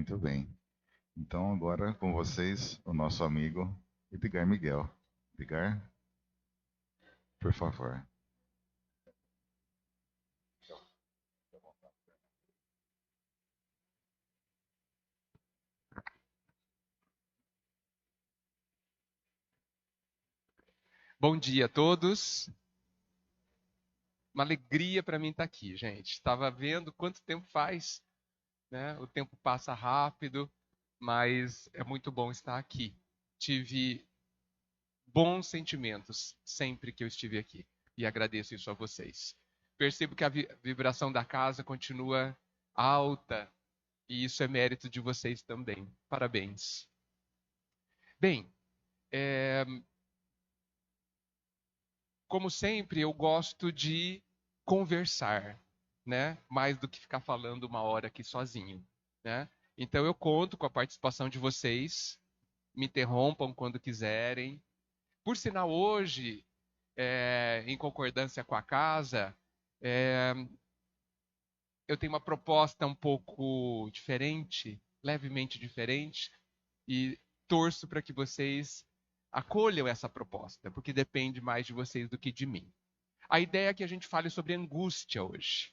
Muito bem. Então, agora com vocês, o nosso amigo Edgar Miguel. Edgar, por favor. Bom dia a todos. Uma alegria para mim estar aqui, gente. Estava vendo quanto tempo faz, né? O tempo passa rápido, mas é muito bom estar aqui. Tive bons sentimentos sempre que eu estive aqui e agradeço isso a vocês. Percebo que a vibração da casa continua alta e isso é mérito de vocês também. Parabéns. Bem, como sempre, eu gosto de conversar, né? Mais do que ficar falando uma hora aqui sozinho, né? Então eu conto com a participação de vocês. Me interrompam quando quiserem. Por sinal, hoje, em concordância com a casa, é, eu tenho uma proposta um pouco diferente, levemente diferente, e torço para que vocês acolham essa proposta, porque depende mais de vocês do que de mim. A ideia é que a gente fale sobre angústia hoje.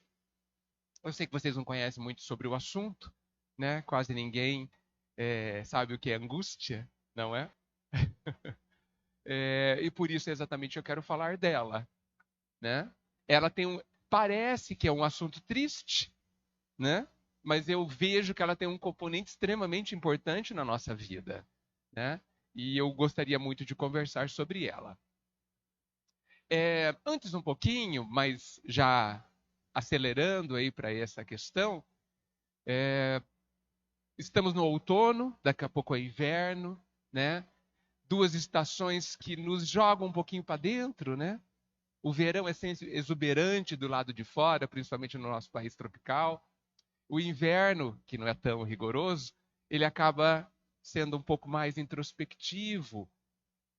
Eu sei que vocês não conhecem muito sobre o assunto, né? Quase ninguém sabe o que é angústia, não é? E por isso exatamente eu quero falar dela, né? Ela tem parece que é um assunto triste, né? Mas eu vejo que ela tem um componente extremamente importante na nossa vida, né? E eu gostaria muito de conversar sobre ela. Antes um pouquinho, mas já acelerando aí para essa questão, estamos no outono, daqui a pouco é inverno, né? Duas estações que nos jogam um pouquinho para dentro, né? O verão é sempre exuberante do lado de fora, principalmente no nosso país tropical. O inverno, que não é tão rigoroso, ele acaba sendo um pouco mais introspectivo,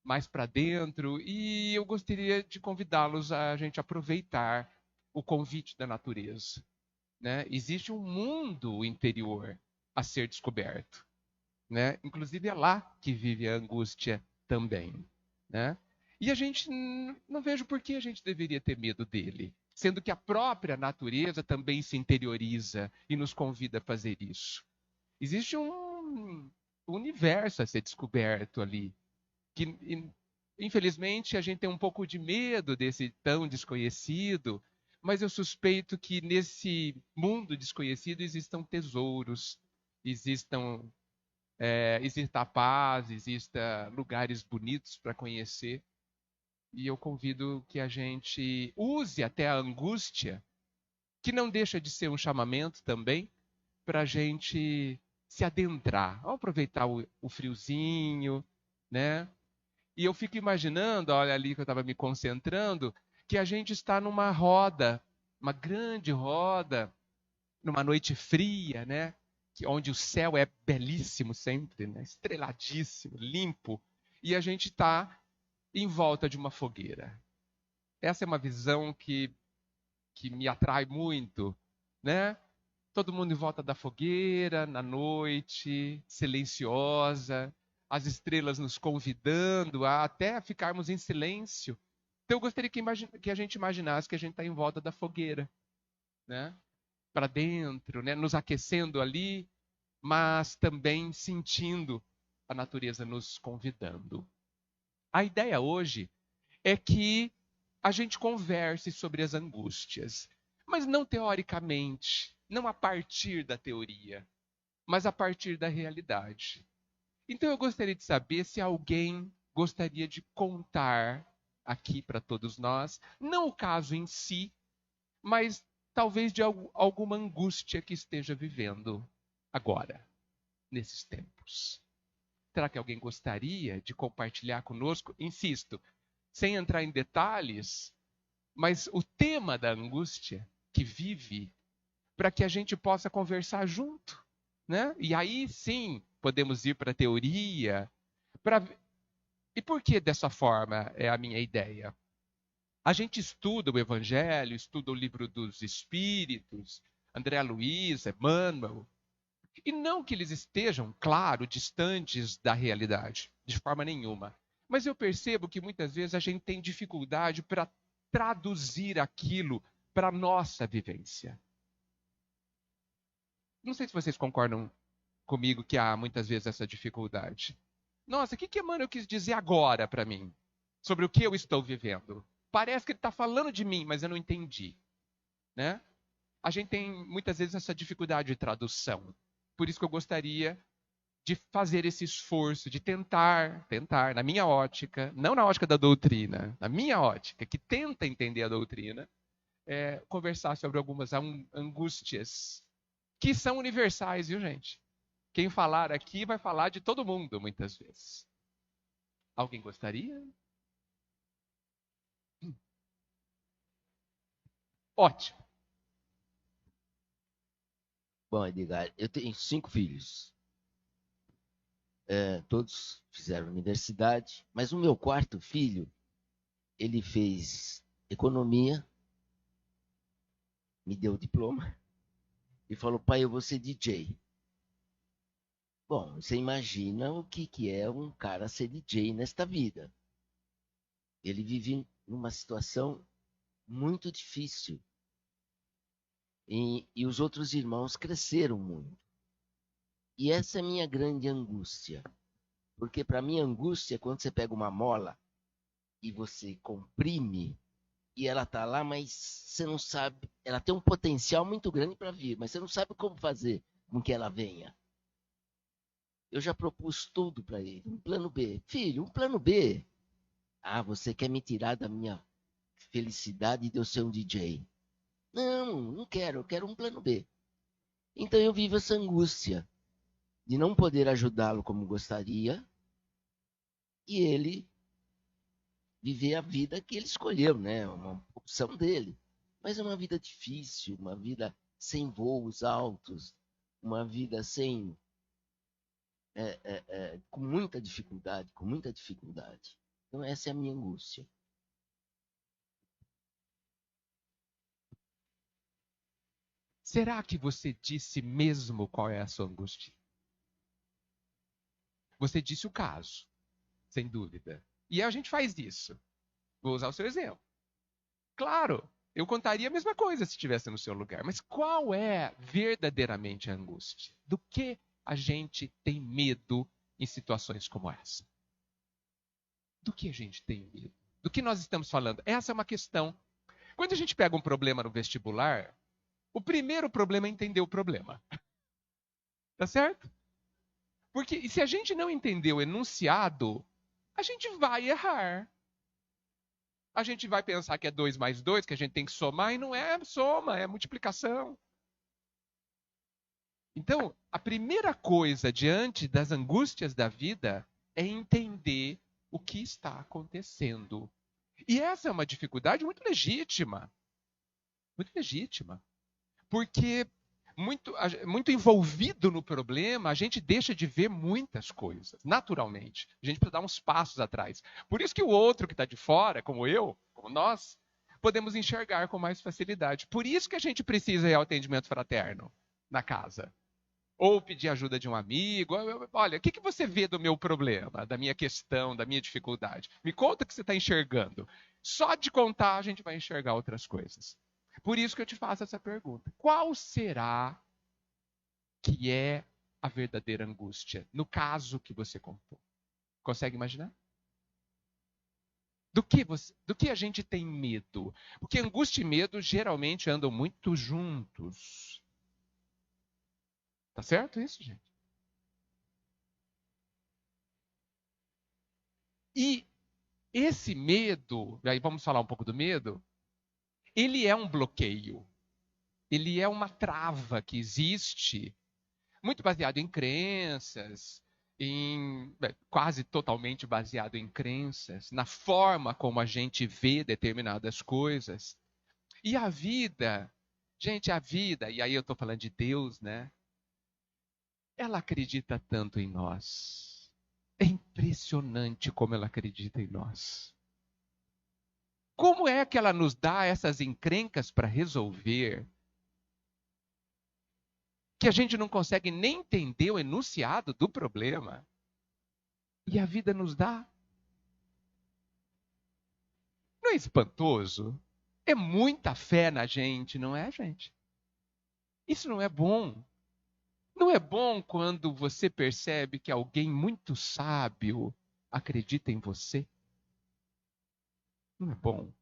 mais para dentro, e eu gostaria de convidá-los a gente aproveitar o convite da natureza, né? Existe um mundo interior a ser descoberto, né? Inclusive é lá que vive a angústia também, né? E a gente não vejo por que a gente deveria ter medo dele, sendo que a própria natureza também se interioriza e nos convida a fazer isso. Existe um universo a ser descoberto ali, que infelizmente a gente tem um pouco de medo desse tão desconhecido, mas eu suspeito que nesse mundo desconhecido existam tesouros, existam exista paz, exista lugares bonitos para conhecer. E eu convido que a gente use até a angústia, que não deixa de ser um chamamento também, para a gente se adentrar. Vamos aproveitar o friozinho, né? E eu fico imaginando, olha ali que eu estava me concentrando, que a gente está numa roda, uma grande roda, numa noite fria, né? Onde o céu é belíssimo sempre, né? Estreladíssimo, limpo, e a gente está em volta de uma fogueira. Essa é uma visão que me atrai muito, né? Todo mundo em volta da fogueira, na noite, silenciosa, as estrelas nos convidando a até ficarmos em silêncio. Então eu gostaria que a gente imaginasse que a gente está em volta da fogueira, né? Para dentro, né? Nos aquecendo ali, mas também sentindo a natureza nos convidando. A ideia hoje é que a gente converse sobre as angústias, mas não teoricamente, não a partir da teoria, mas a partir da realidade. Então eu gostaria de saber se alguém gostaria de contar aqui para todos nós, não o caso em si, mas talvez de alguma angústia que esteja vivendo agora, nesses tempos. Será que alguém gostaria de compartilhar conosco? Insisto, sem entrar em detalhes, mas o tema da angústia que vive, para que a gente possa conversar junto, né? E aí sim podemos ir para a teoria. Pra... E por que dessa forma é a minha ideia? A gente estuda o Evangelho, estuda o livro dos Espíritos, André Luiz, Emmanuel, E não que eles estejam, claro, distantes da realidade, de forma nenhuma. Mas eu percebo que muitas vezes a gente tem dificuldade para traduzir aquilo para a nossa vivência. Não sei se vocês concordam comigo que há muitas vezes essa dificuldade. Nossa, o que Emmanuel quis dizer agora para mim? Sobre o que eu estou vivendo? Parece que ele está falando de mim, mas eu não entendi. Né? A gente tem muitas vezes essa dificuldade de tradução. Por isso que eu gostaria de fazer esse esforço, de tentar, na minha ótica, não na ótica da doutrina, na minha ótica, que tenta entender a doutrina, conversar sobre algumas angústias que são universais, viu, gente? Quem falar aqui vai falar de todo mundo, muitas vezes. Alguém gostaria? Ótimo. Bom, Edgar, eu tenho 5 filhos. Todos fizeram universidade, mas o meu quarto filho, ele fez economia, me deu o diploma e falou: pai, eu vou ser DJ. Bom, você imagina o que é um cara ser DJ nesta vida. Ele vive numa situação muito difícil. E os outros irmãos cresceram muito. E essa é a minha grande angústia. Porque para mim, angústia é quando você pega uma mola e você comprime e ela tá lá, mas você não sabe. Ela tem um potencial muito grande para vir, mas você não sabe como fazer com que ela venha. Eu já propus tudo para ele. Um plano B. Filho, um plano B. Ah, você quer me tirar da minha felicidade de eu ser um DJ? Não, não quero. Eu quero um plano B. Então eu vivo essa angústia de não poder ajudá-lo como gostaria e ele viver a vida que ele escolheu, né? Uma opção dele. Mas é uma vida difícil, uma vida sem voos altos, uma vida sem com muita dificuldade, com muita dificuldade. Então essa é a minha angústia. Será que você disse mesmo qual é a sua angústia? Você disse o caso, sem dúvida. E a gente faz isso. Vou usar o seu exemplo. Claro, eu contaria a mesma coisa se estivesse no seu lugar. Mas qual é verdadeiramente a angústia? Do que a gente tem medo em situações como essa? Do que a gente tem medo? Do que nós estamos falando? Essa é uma questão. Quando a gente pega um problema no vestibular, o primeiro problema é entender o problema. Tá certo? Porque se a gente não entender o enunciado, a gente vai errar. A gente vai pensar que é 2 mais 2, que a gente tem que somar, e não é soma, é multiplicação. Então, a primeira coisa diante das angústias da vida é entender o que está acontecendo. E essa é uma dificuldade muito legítima. Muito legítima. Porque muito envolvido no problema, a gente deixa de ver muitas coisas, naturalmente. A gente precisa dar uns passos atrás. Por isso que o outro que está de fora, como eu, como nós, podemos enxergar com mais facilidade. Por isso que a gente precisa ir ao atendimento fraterno na casa. Ou pedir ajuda de um amigo. Olha, o que você vê do meu problema, da minha questão, da minha dificuldade? Me conta o que você está enxergando. Só de contar a gente vai enxergar outras coisas. Por isso que eu te faço essa pergunta. Qual será que é a verdadeira angústia no caso que você contou? Consegue imaginar? Do que a gente tem medo? Porque angústia e medo geralmente andam muito juntos. Tá certo isso, gente? E esse medo, aí vamos falar um pouco do medo, ele é um bloqueio. Ele é uma trava que existe, muito baseado em crenças, quase totalmente baseado em crenças, na forma como a gente vê determinadas coisas. E a vida, gente, a vida, e aí eu estou falando de Deus, né? Ela acredita tanto em nós. É impressionante como ela acredita em nós. Como é que ela nos dá essas encrencas para resolver? que a gente não consegue nem entender o enunciado do problema. E a vida nos dá. Não é espantoso? É muita fé na gente, não é, gente? Isso não é bom. Não é bom quando você percebe que alguém muito sábio acredita em você? Não é bom?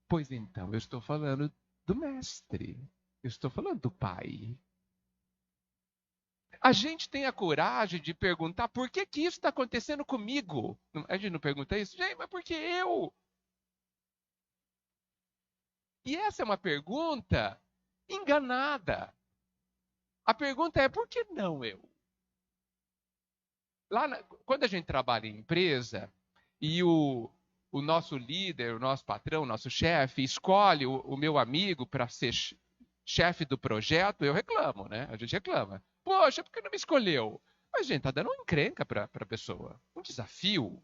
Pois então, eu estou falando do mestre. Eu estou falando do pai. A gente tem a coragem de perguntar por que isso está acontecendo comigo. A gente não pergunta isso? Gente, mas por que eu? E essa é uma pergunta enganada. A pergunta é por que não eu? Quando a gente trabalha em empresa e o nosso líder, o nosso patrão, o nosso chefe escolhe o meu amigo para ser chefe do projeto, eu reclamo, né? A gente reclama. Poxa, por que não me escolheu? Mas, gente, tá dando uma encrenca para a pessoa. Um desafio.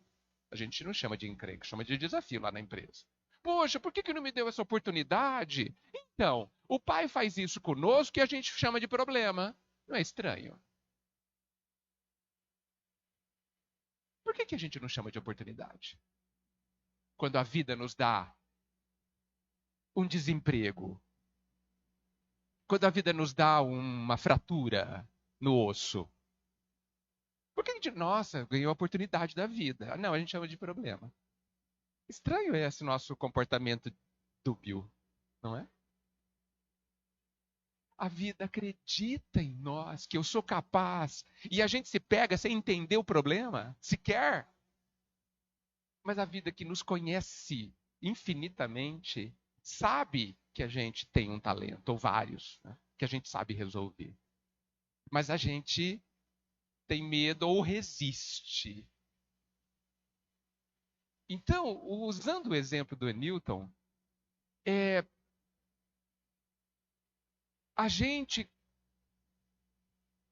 A gente não chama de encrenca, chama de desafio lá na empresa. Poxa, por que não me deu essa oportunidade? Então, o pai faz isso conosco e a gente chama de problema. Não é estranho? Por que a gente não chama de oportunidade? Quando a vida nos dá um desemprego, quando a vida nos dá uma fratura no osso, por que a gente, nossa, ganhou a oportunidade da vida? Não, a gente chama de problema. Estranho é esse nosso comportamento dúbio, não é? A vida acredita em nós, que eu sou capaz. E a gente se pega sem entender o problema, sequer. Mas a vida que nos conhece infinitamente sabe que a gente tem um talento, ou vários, né? Que a gente sabe resolver. Mas a gente tem medo ou resiste. Então, usando o exemplo do Newton, a gente,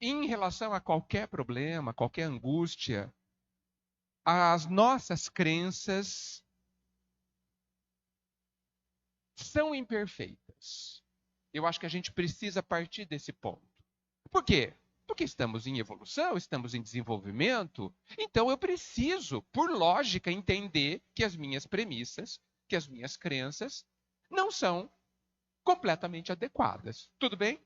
em relação a qualquer problema, qualquer angústia, as nossas crenças são imperfeitas. Eu acho que a gente precisa partir desse ponto. Por quê? Porque estamos em evolução, estamos em desenvolvimento, então eu preciso, por lógica, entender que as minhas premissas, que as minhas crenças não são completamente adequadas. Tudo bem?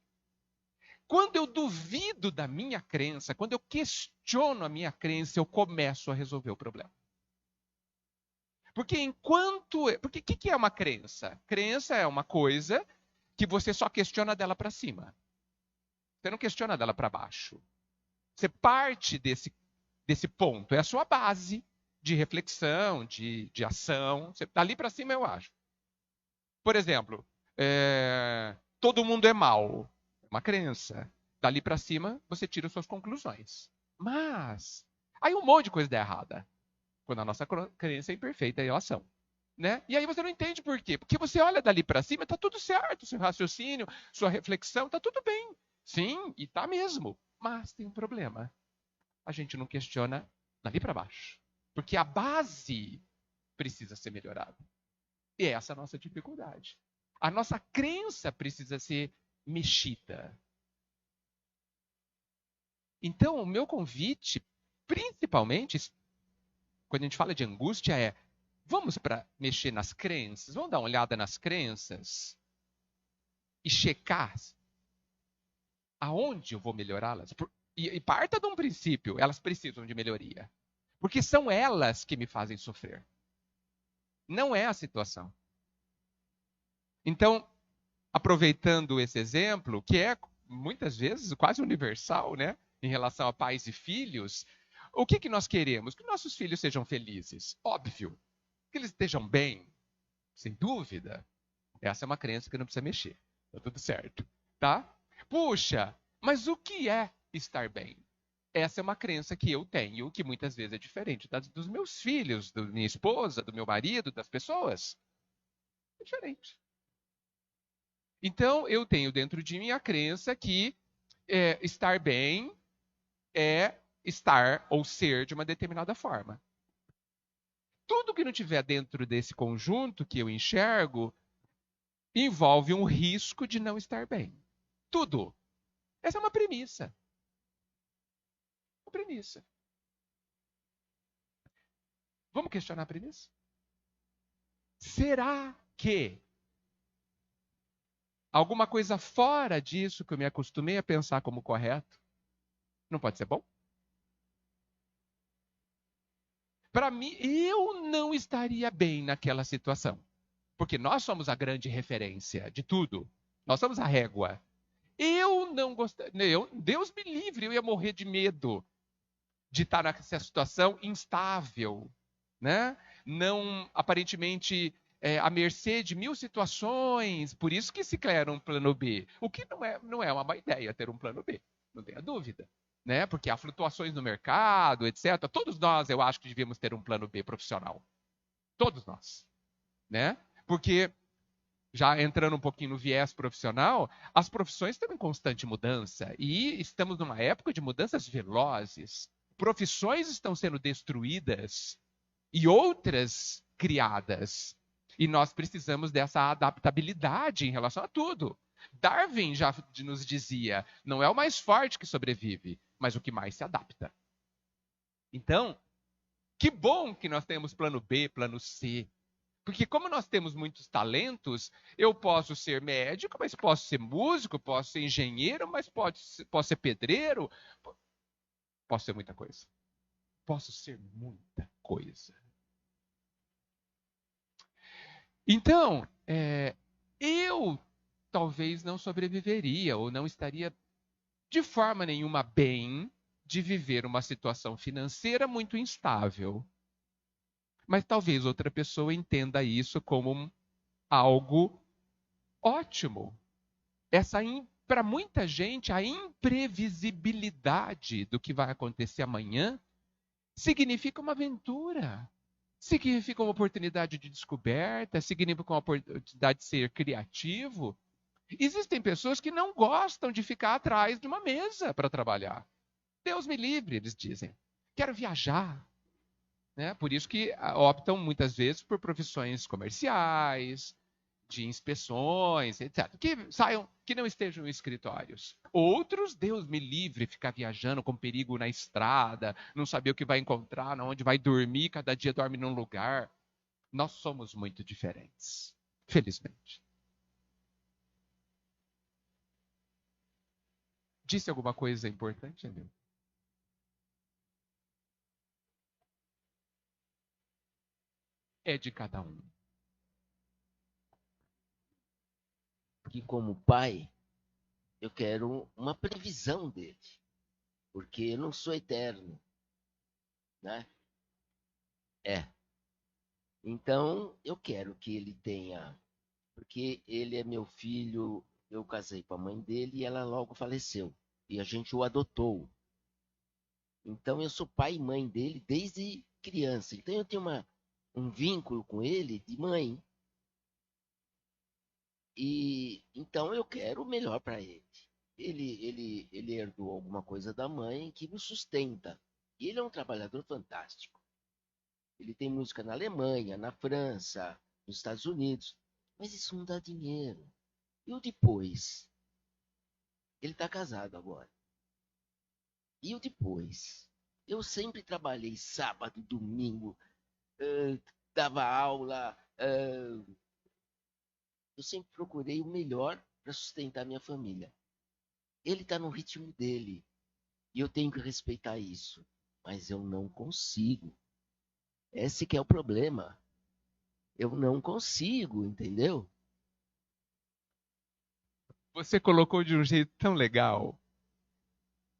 Quando eu duvido da minha crença, quando eu questiono a minha crença, eu começo a resolver o problema. Porque Porque o que é uma crença? Crença é uma coisa que você só questiona dela para cima. Você não questiona dela para baixo. Você parte desse ponto. É a sua base de reflexão, de ação. Dali para cima, eu acho. Por exemplo, todo mundo é mal. É uma crença. Dali para cima, você tira suas conclusões. Mas aí um monte de coisa dá errada. Quando a nossa crença é imperfeita em relação. Né? E aí você não entende por quê. Porque você olha dali para cima, está tudo certo. Seu raciocínio, sua reflexão, está tudo bem. Sim, e está mesmo. Mas tem um problema. A gente não questiona dali para baixo. Porque a base precisa ser melhorada. E essa é a nossa dificuldade. A nossa crença precisa ser mexida. Então, o meu convite, principalmente, quando a gente fala de angústia, é vamos para mexer nas crenças, vamos dar uma olhada nas crenças e checar aonde eu vou melhorá-las. E parta de um princípio, elas precisam de melhoria. Porque são elas que me fazem sofrer. Não é a situação. Então, aproveitando esse exemplo, que é muitas vezes quase universal, né, em relação a pais e filhos, o que nós queremos? Que nossos filhos sejam felizes, óbvio. Que eles estejam bem, sem dúvida. Essa é uma crença que não precisa mexer. Tá tudo certo, tá? Puxa, mas o que é estar bem? Essa é uma crença que eu tenho, que muitas vezes é diferente dos meus filhos, da minha esposa, do meu marido, das pessoas. É diferente. Então, eu tenho dentro de mim a crença que estar bem é estar ou ser de uma determinada forma. Tudo que não tiver dentro desse conjunto que eu enxergo envolve um risco de não estar bem. tudo. Essa é uma premissa. Uma premissa. Vamos questionar a premissa? Será que alguma coisa fora disso que eu me acostumei a pensar como correto não pode ser bom? Para mim, eu não estaria bem naquela situação. Porque nós somos a grande referência de tudo. Nós somos a régua. Eu não gostaria. Deus me livre, eu ia morrer de medo de estar nessa situação instável, né? Não, aparentemente, à mercê de mil situações. Por isso que se cria um plano B. O que não é uma má ideia ter um plano B, não tenha dúvida. Né? Porque há flutuações no mercado, etc. Todos nós, eu acho que devíamos ter um plano B profissional. Todos nós. Né? Porque, já entrando um pouquinho no viés profissional, as profissões estão em constante mudança. E estamos numa época de mudanças velozes. Profissões estão sendo destruídas e outras criadas. E nós precisamos dessa adaptabilidade em relação a tudo. Darwin já nos dizia, não é o mais forte que sobrevive, mas o que mais se adapta. Então, que bom que nós temos plano B, plano C. Porque como nós temos muitos talentos, eu posso ser médico, mas posso ser músico, posso ser engenheiro, mas posso ser pedreiro. Posso ser muita coisa. Posso ser muita coisa. Então, eu talvez não sobreviveria ou não estaria de forma nenhuma bem de viver uma situação financeira muito instável. Mas talvez outra pessoa entenda isso como algo ótimo. Para muita gente, a imprevisibilidade do que vai acontecer amanhã significa uma aventura. Significa uma oportunidade de descoberta, significa uma oportunidade de ser criativo. Existem pessoas que não gostam de ficar atrás de uma mesa para trabalhar. Deus me livre, eles dizem. Quero viajar. Né? Por isso que optam muitas vezes por profissões comerciais, de inspeções, etc. Que não estejam em escritórios. Outros, Deus me livre, ficar viajando com perigo na estrada, não saber o que vai encontrar, onde vai dormir, cada dia dorme num lugar. Nós somos muito diferentes, felizmente. Disse alguma coisa importante, Emil? É de cada um. Porque como pai, eu quero uma previsão dele. Porque eu não sou eterno. Né? Então, eu quero que ele tenha... Porque ele é meu filho, eu casei com a mãe dele e ela logo faleceu. E a gente o adotou. Então, eu sou pai e mãe dele desde criança. Então, eu tenho um vínculo com ele de mãe. E então eu quero o melhor para ele. Ele herdou alguma coisa da mãe que o sustenta. E ele é um trabalhador fantástico. Ele tem música na Alemanha, na França, nos Estados Unidos. Mas isso não dá dinheiro. E o depois? Ele está casado agora. E o depois? Eu sempre trabalhei sábado, domingo, dava aula. Eu sempre procurei o melhor para sustentar minha família. Ele está no ritmo dele. E eu tenho que respeitar isso. Mas eu não consigo. Esse que é o problema. Eu não consigo, entendeu? Você colocou de um jeito tão legal.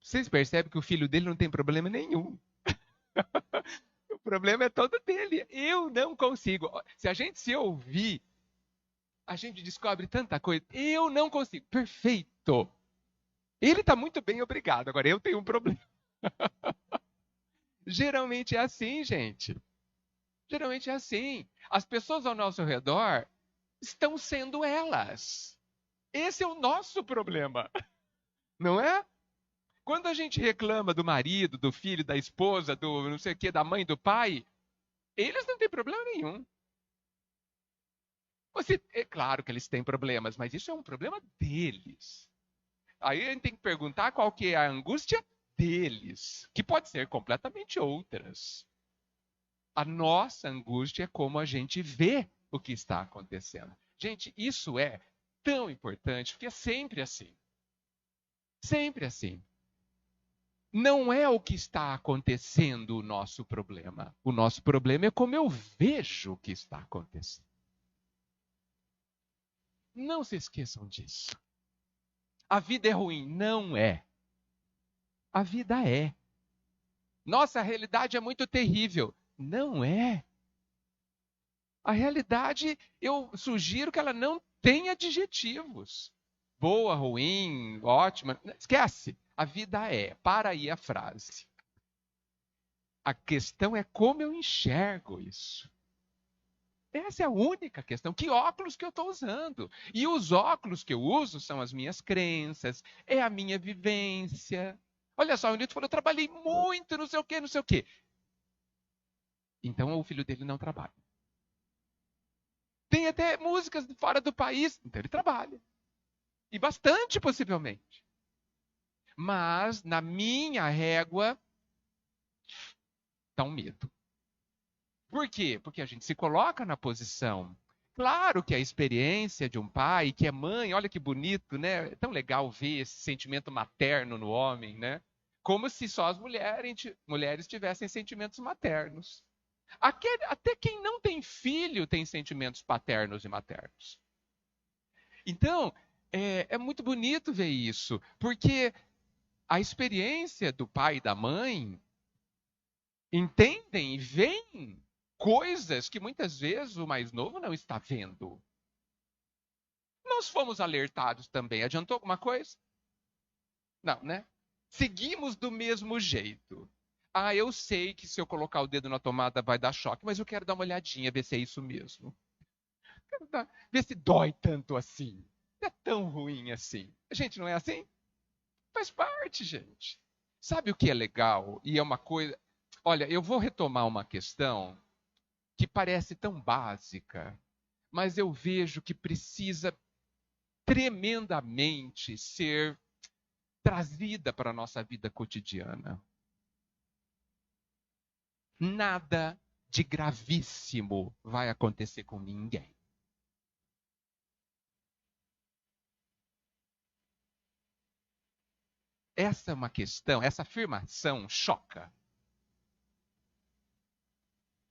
Vocês percebem que o filho dele não tem problema nenhum. O problema é todo dele. Eu não consigo. Se a gente se ouvir, a gente descobre tanta coisa. Eu não consigo. Perfeito. Ele está muito bem, obrigado. Agora eu tenho um problema. Geralmente é assim, gente. Geralmente é assim. As pessoas ao nosso redor estão sendo elas. Esse é o nosso problema. Não é? Quando a gente reclama do marido, do filho, da esposa, do não sei o que, da mãe, do pai, eles não têm problema nenhum. É claro que eles têm problemas, mas isso é um problema deles. Aí a gente tem que perguntar qual que é a angústia deles, que pode ser completamente outras. A nossa angústia é como a gente vê o que está acontecendo. Gente, isso é tão importante, porque é sempre assim. Sempre assim. Não é o que está acontecendo o nosso problema. O nosso problema é como eu vejo o que está acontecendo. Não se esqueçam disso. A vida é ruim? Não é. A vida é. Nossa, a realidade é muito terrível. Não é. A realidade, eu sugiro que ela não tenha adjetivos. Boa, ruim, ótima. Esquece. A vida é. Para aí a frase. A questão é como eu enxergo isso. Essa é a única questão. Que óculos que eu estou usando? E os óculos que eu uso são as minhas crenças, é a minha vivência. Olha só, o Nilton falou, eu trabalhei muito, não sei o quê, não sei o quê. Então o filho dele não trabalha. Tem até músicas fora do país, então ele trabalha. E bastante, possivelmente. Mas, na minha régua, está um medo. Por quê? Porque a gente se coloca na posição. Claro que a experiência de um pai que é mãe, olha que bonito, né? É tão legal ver esse sentimento materno no homem, né? Como se só as mulheres tivessem sentimentos maternos. Até quem não tem filho tem sentimentos paternos e maternos. Então, é muito bonito ver isso, porque a experiência do pai e da mãe entendem e veem coisas que muitas vezes o mais novo não está vendo. Nós fomos alertados também. Adiantou alguma coisa? Não, né? Seguimos do mesmo jeito. Ah, eu sei que se eu colocar o dedo na tomada vai dar choque, mas eu quero dar uma olhadinha, ver se é isso mesmo. Ver se dói tanto assim. Não é tão ruim assim. A gente não é assim? Faz parte, gente. Sabe o que é legal? E é uma coisa. Olha, eu vou retomar uma questão que parece tão básica, mas eu vejo que precisa tremendamente ser trazida para a nossa vida cotidiana. Nada de gravíssimo vai acontecer com ninguém. Essa é uma questão, essa afirmação choca.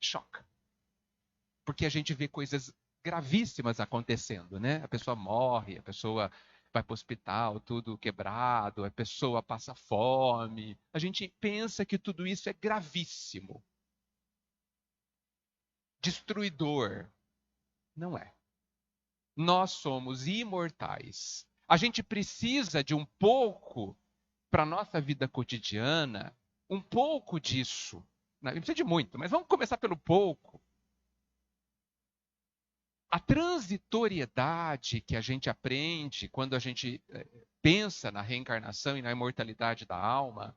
Choca. Porque a gente vê coisas gravíssimas acontecendo, né? A pessoa morre, a pessoa vai para o hospital, tudo quebrado, a pessoa passa fome. A gente pensa que tudo isso é gravíssimo. Destruidor. Não é. Nós somos imortais. A gente precisa de um pouco para a nossa vida cotidiana, um pouco disso. Não precisa de muito, mas vamos começar pelo pouco. A transitoriedade que a gente aprende quando a gente pensa na reencarnação e na imortalidade da alma,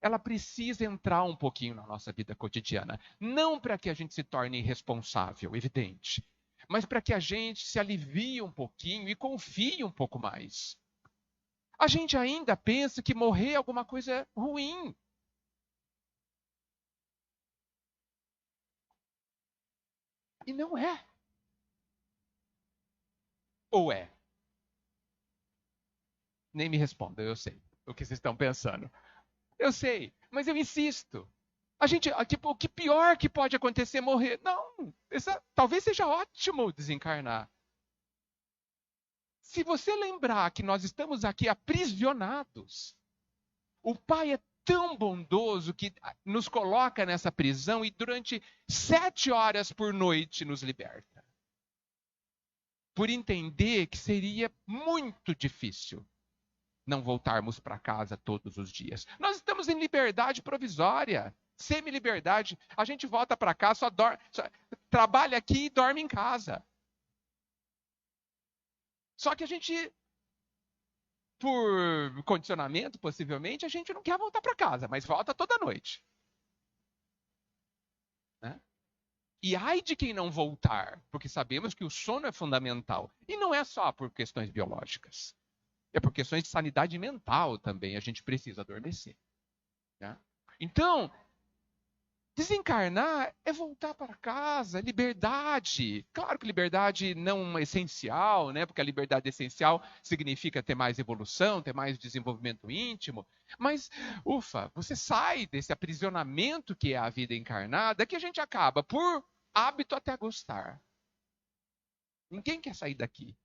ela precisa entrar um pouquinho na nossa vida cotidiana. Não para que a gente se torne irresponsável, evidente, mas para que a gente se alivie um pouquinho e confie um pouco mais. A gente ainda pensa que morrer é alguma coisa ruim. E não é. Ou é? Nem me responda, eu sei o que vocês estão pensando. Eu sei, mas eu insisto. A gente, tipo, o que pior que pode acontecer é morrer. Não, talvez seja ótimo desencarnar. Se você lembrar que nós estamos aqui aprisionados, o Pai é tão bondoso que nos coloca nessa prisão e durante 7 horas por noite nos liberta. Por entender que seria muito difícil não voltarmos para casa todos os dias. Nós estamos em liberdade provisória, semi-liberdade. A gente volta para casa, trabalha aqui e dorme em casa. Só que a gente, por condicionamento, possivelmente, a gente não quer voltar para casa, mas volta toda noite. Né? E ai de quem não voltar, porque sabemos que o sono é fundamental. E não é só por questões biológicas. É por questões de sanidade mental também a gente precisa adormecer. Né? Então, desencarnar é voltar para casa, é liberdade. Claro que liberdade não é essencial, né? Porque a liberdade essencial significa ter mais evolução, ter mais desenvolvimento íntimo. Mas, ufa, você sai desse aprisionamento que é a vida encarnada, que a gente acaba, por hábito, até gostar. Ninguém quer sair daqui.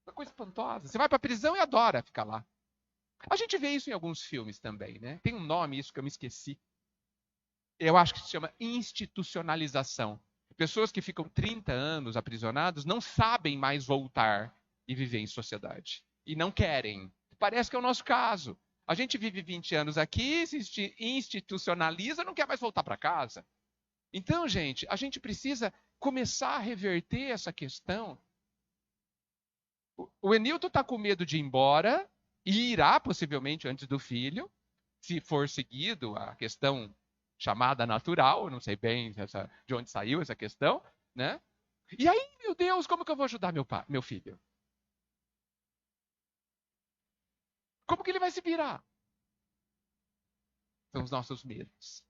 Uma coisa espantosa. Você vai para a prisão e adora ficar lá. A gente vê isso em alguns filmes também, né? Tem um nome isso que eu me esqueci. Eu acho que se chama institucionalização. Pessoas que ficam 30 anos aprisionados não sabem mais voltar e viver em sociedade. E não querem. Parece que é o nosso caso. A gente vive 20 anos aqui, se institucionaliza, não quer mais voltar para casa. Então, gente, a gente precisa começar a reverter essa questão. O Enilton está com medo de ir embora e irá possivelmente antes do filho, se for seguido a questão chamada natural, eu não sei bem de onde saiu essa questão, né? E aí, meu Deus, como que eu vou ajudar meu filho? Como que ele vai se virar? São os nossos medos.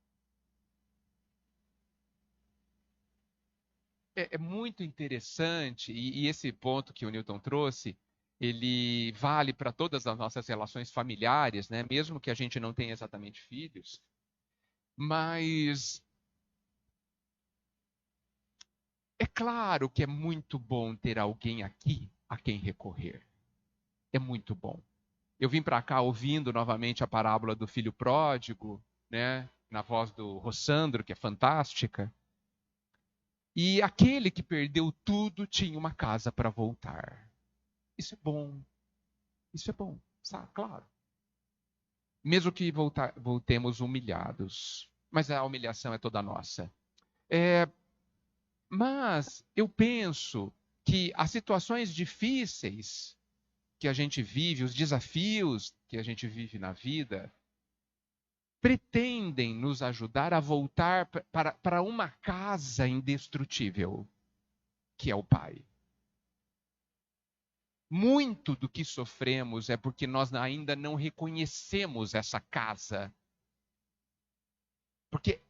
É muito interessante, e esse ponto que o Newton trouxe, ele vale para todas as nossas relações familiares, né? Mesmo que a gente não tenha exatamente filhos. Mas é claro que é muito bom ter alguém aqui a quem recorrer. É muito bom. Eu vim para cá ouvindo novamente a parábola do filho pródigo, né? Na voz do Rossandro, que é fantástica. E aquele que perdeu tudo tinha uma casa para voltar. Isso é bom. Isso é bom, sabe? Claro. Mesmo que voltemos humilhados. Mas a humilhação é toda nossa. Mas eu penso que as situações difíceis que a gente vive, os desafios que a gente vive na vida, pretendem nos ajudar a voltar para uma casa indestrutível, que é o Pai. Muito do que sofremos é porque nós ainda não reconhecemos essa casa. Porque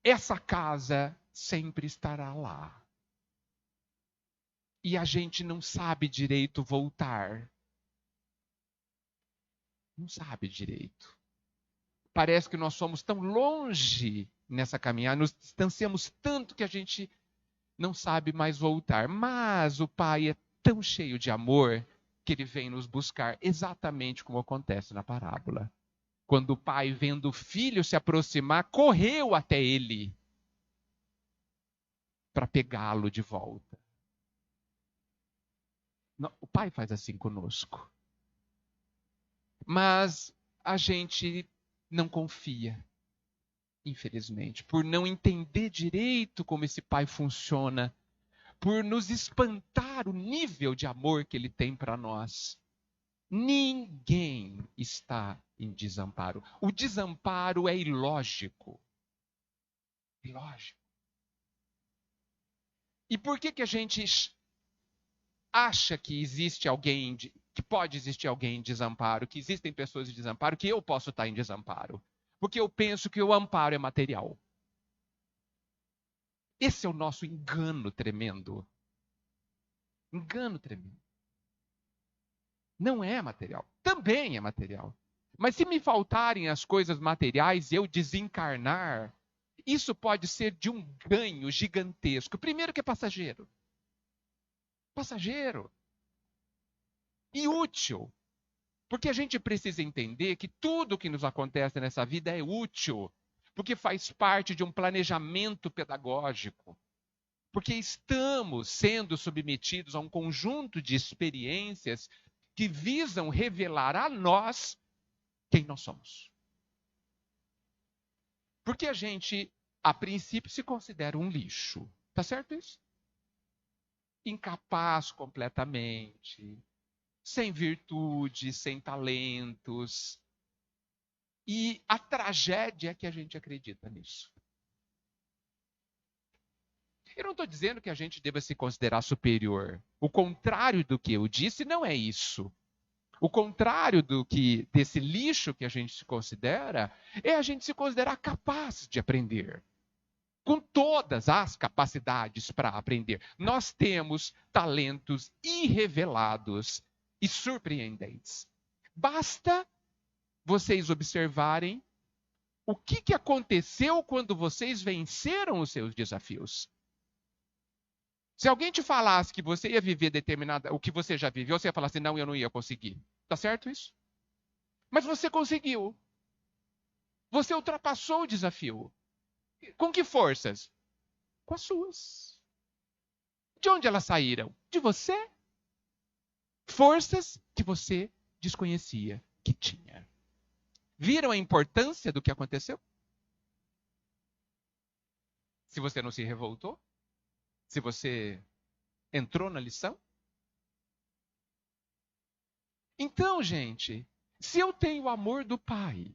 essa casa sempre estará lá. E a gente não sabe direito voltar. Não sabe direito. Parece que nós somos tão longe nessa caminhada, nos distanciamos tanto que a gente não sabe mais voltar. Mas o Pai é tão cheio de amor que ele vem nos buscar, exatamente como acontece na parábola. Quando o pai, vendo o filho se aproximar, correu até ele para pegá-lo de volta. Não, o pai faz assim conosco. Mas a gente não confia, infelizmente, por não entender direito como esse pai funciona, por nos espantar o nível de amor que ele tem para nós. Ninguém está em desamparo. O desamparo é ilógico. Ilógico. E por que a gente acha que existe alguém, que pode existir alguém em desamparo, que existem pessoas em desamparo, que eu posso estar em desamparo? Porque eu penso que o amparo é material. Esse é o nosso engano tremendo. Engano tremendo. Não é material. Também é material. Mas se me faltarem as coisas materiais e eu desencarnar, isso pode ser de um ganho gigantesco. Primeiro que é passageiro. Passageiro. E útil. Porque a gente precisa entender que tudo que nos acontece nessa vida é útil. Porque faz parte de um planejamento pedagógico. Porque estamos sendo submetidos a um conjunto de experiências que visam revelar a nós quem nós somos. Porque a gente, a princípio, se considera um lixo. Tá certo isso? Incapaz completamente, sem virtude, sem talentos. E a tragédia é que a gente acredita nisso. Eu não estou dizendo que a gente deva se considerar superior. O contrário do que eu disse não é isso. O contrário desse lixo que a gente se considera é a gente se considerar capaz de aprender. Com todas as capacidades para aprender. Nós temos talentos irrevelados e surpreendentes. Basta vocês observarem o que aconteceu quando vocês venceram os seus desafios. Se alguém te falasse que você ia viver o que você já viveu, você ia falar assim, não, eu não ia conseguir. Tá certo isso? Mas você conseguiu. Você ultrapassou o desafio. Com que forças? Com as suas. De onde elas saíram? De você. Forças que você desconhecia que tinha. Viram a importância do que aconteceu? Se você não se revoltou? Se você entrou na lição? Então, gente, se eu tenho o amor do Pai,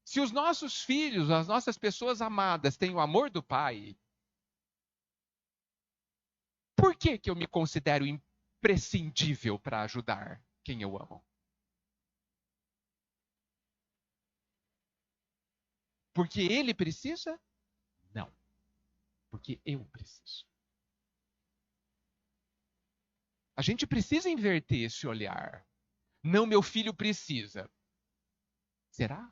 se os nossos filhos, as nossas pessoas amadas têm o amor do Pai, por que eu me considero imprescindível para ajudar quem eu amo? Porque ele precisa? Não. Porque eu preciso. A gente precisa inverter esse olhar. Não, meu filho precisa. Será?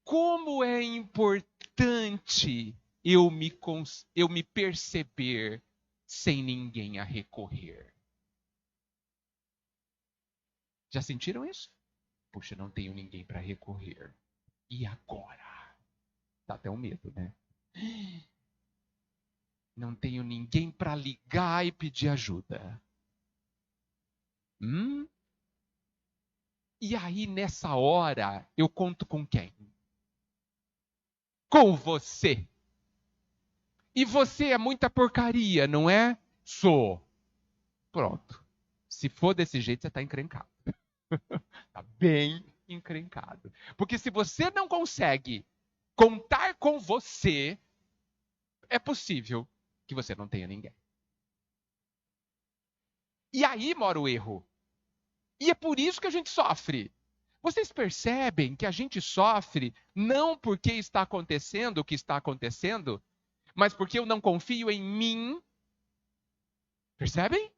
Como é importante eu me perceber sem ninguém a recorrer. Já sentiram isso? Puxa, não tenho ninguém para recorrer. E agora? Dá até um medo, né? Não tenho ninguém para ligar e pedir ajuda. E aí, nessa hora, eu conto com quem? Com você. E você é muita porcaria, não é? Sou. Pronto. Se for desse jeito, você está encrencado. Está bem encrencado. Porque se você não consegue contar com você, é possível que você não tenha ninguém. E aí mora o erro. E é por isso que a gente sofre. Vocês percebem que a gente sofre não porque está acontecendo o que está acontecendo, mas porque eu não confio em mim. Percebem?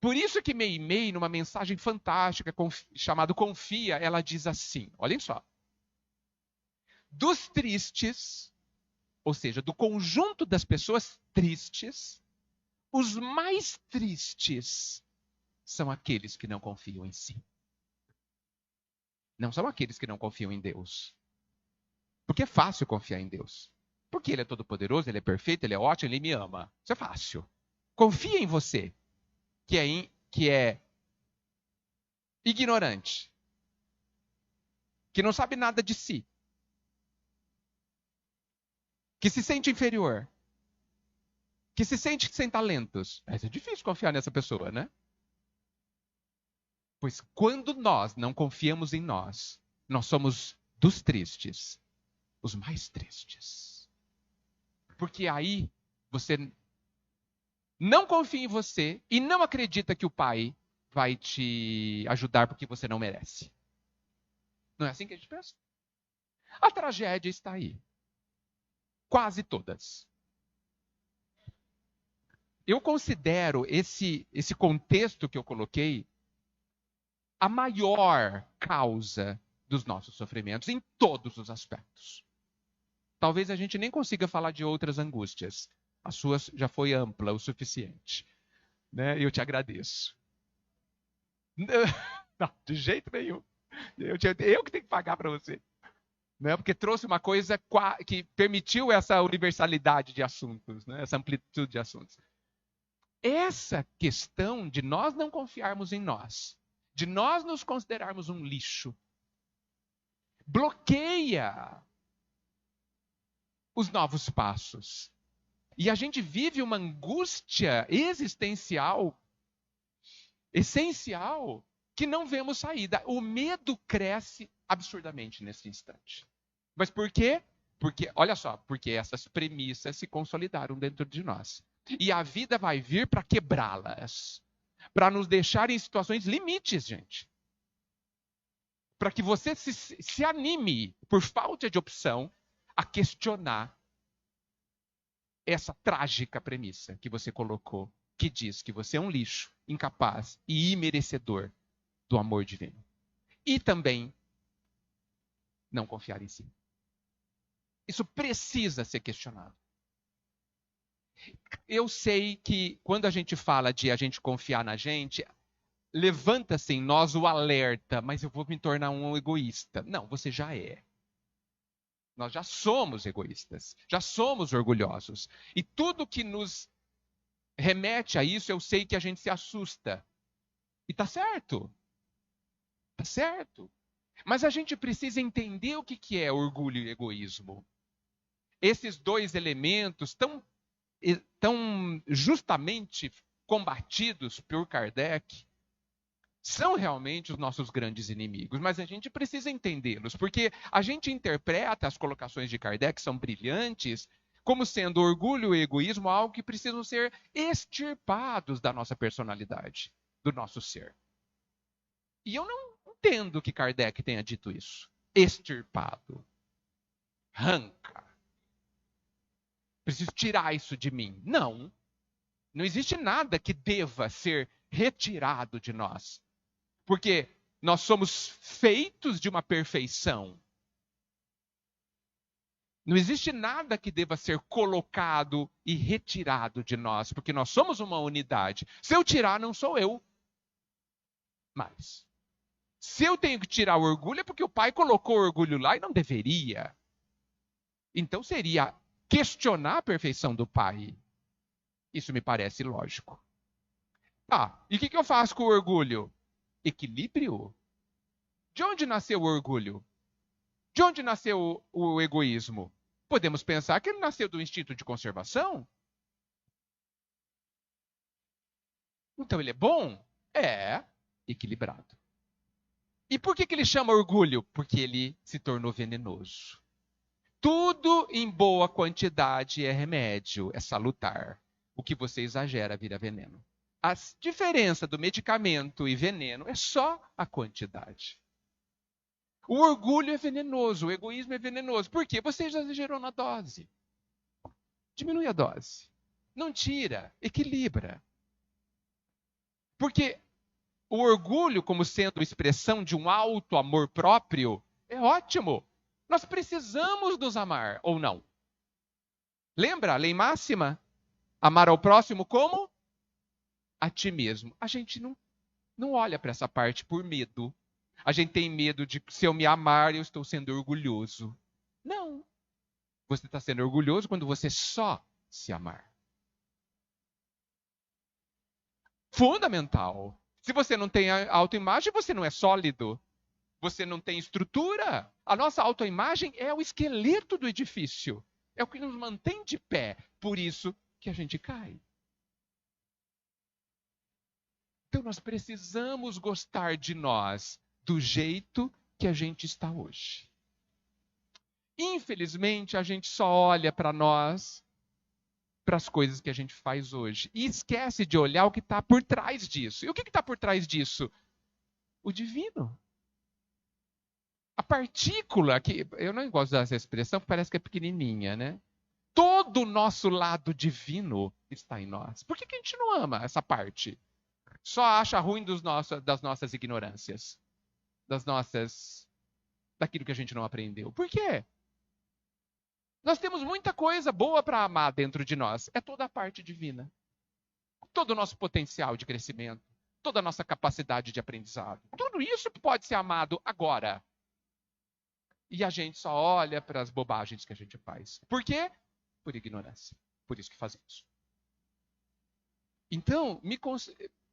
Por isso que Meimei, numa mensagem fantástica chamada Confia, ela diz assim, olhem só. Dos tristes, ou seja, do conjunto das pessoas tristes, os mais tristes são aqueles que não confiam em si. Não são aqueles que não confiam em Deus. Porque é fácil confiar em Deus. Porque Ele é todo-poderoso, Ele é perfeito, Ele é ótimo, Ele me ama. Isso é fácil. Confia em você, que é ignorante, que não sabe nada de si, que se sente inferior, que se sente sem talentos. Mas é difícil confiar nessa pessoa, né? Pois quando nós não confiamos em nós, nós somos dos tristes, os mais tristes. Porque aí você não confia em você e não acredita que o Pai vai te ajudar porque você não merece. Não é assim que a gente pensa? A tragédia está aí. Quase todas. Eu considero esse contexto que eu coloquei a maior causa dos nossos sofrimentos em todos os aspectos. Talvez a gente nem consiga falar de outras angústias. A sua já foi ampla o suficiente. Né? Eu te agradeço. Não, de jeito nenhum. Eu que tenho que pagar para você. Né? Porque trouxe uma coisa que permitiu essa universalidade de assuntos, né? Essa amplitude de assuntos. Essa questão de nós não confiarmos em nós, de nós nos considerarmos um lixo, bloqueia os novos passos. E a gente vive uma angústia existencial, essencial, que não vemos saída. O medo cresce absurdamente nesse instante. Mas por quê? Porque, olha só, porque essas premissas se consolidaram dentro de nós. E a vida vai vir para quebrá-las. Para nos deixar em situações limites, gente. Para que você se anime, por falta de opção, a questionar essa trágica premissa que você colocou, que diz que você é um lixo, incapaz e imerecedor do amor divino. E também não confiar em si. Isso precisa ser questionado. Eu sei que quando a gente fala de a gente confiar na gente, levanta-se em nós o alerta, mas eu vou me tornar um egoísta. Não, você já é. Nós já somos egoístas, já somos orgulhosos. E tudo que nos remete a isso, eu sei que a gente se assusta. E tá certo. Tá certo. Mas a gente precisa entender o que é orgulho e egoísmo. Esses dois elementos tão justamente combatidos por Kardec são realmente os nossos grandes inimigos, mas a gente precisa entendê-los, porque a gente interpreta as colocações de Kardec, que são brilhantes, como sendo orgulho e egoísmo algo que precisam ser extirpados da nossa personalidade, do nosso ser. E eu não entendo que Kardec tenha dito isso. Extirpado. Arranca. Preciso tirar isso de mim. Não. Não existe nada que deva ser retirado de nós. Porque nós somos feitos de uma perfeição. Não existe nada que deva ser colocado e retirado de nós, porque nós somos uma unidade. Se eu tirar, não sou eu. Mas, se eu tenho que tirar o orgulho, é porque o pai colocou o orgulho lá e não deveria. Então seria questionar a perfeição do pai. Isso me parece lógico. Ah, e o que eu faço com o orgulho? Equilíbrio. De onde nasceu o orgulho? De onde nasceu o egoísmo? Podemos pensar que ele nasceu do instinto de conservação? Então ele é bom? É equilibrado. E por que ele chama orgulho? Porque ele se tornou venenoso. Tudo em boa quantidade é remédio, é salutar. O que você exagera vira veneno. A diferença do medicamento e veneno é só a quantidade. O orgulho é venenoso, o egoísmo é venenoso. Por quê? Você exagerou na dose. Diminui a dose. Não tira, equilibra. Porque o orgulho, como sendo expressão de um alto amor próprio, é ótimo. Nós precisamos nos amar, ou não? Lembra a lei máxima? Amar ao próximo como? A ti mesmo. A gente não olha para essa parte por medo. A gente tem medo de que se eu me amar, eu estou sendo orgulhoso. Não. Você está sendo orgulhoso quando você só se amar. Fundamental. Se você não tem autoimagem, você não é sólido. Você não tem estrutura. A nossa autoimagem é o esqueleto do edifício. É o que nos mantém de pé. Por isso que a gente cai. Então nós precisamos gostar de nós do jeito que a gente está hoje. Infelizmente, a gente só olha para nós, para as coisas que a gente faz hoje. E esquece de olhar o que está por trás disso. E o que está por trás disso? O divino. A partícula, que eu não gosto dessa expressão, porque parece que é pequenininha, né? Todo o nosso lado divino está em nós. Por que a gente não ama essa parte? Só acha ruim das nossas ignorâncias. Daquilo que a gente não aprendeu. Por quê? Nós temos muita coisa boa para amar dentro de nós. É toda a parte divina. Todo o nosso potencial de crescimento. Toda a nossa capacidade de aprendizado. Tudo isso pode ser amado agora. E a gente só olha para as bobagens que a gente faz. Por quê? Por ignorância. Por isso que fazemos. Então,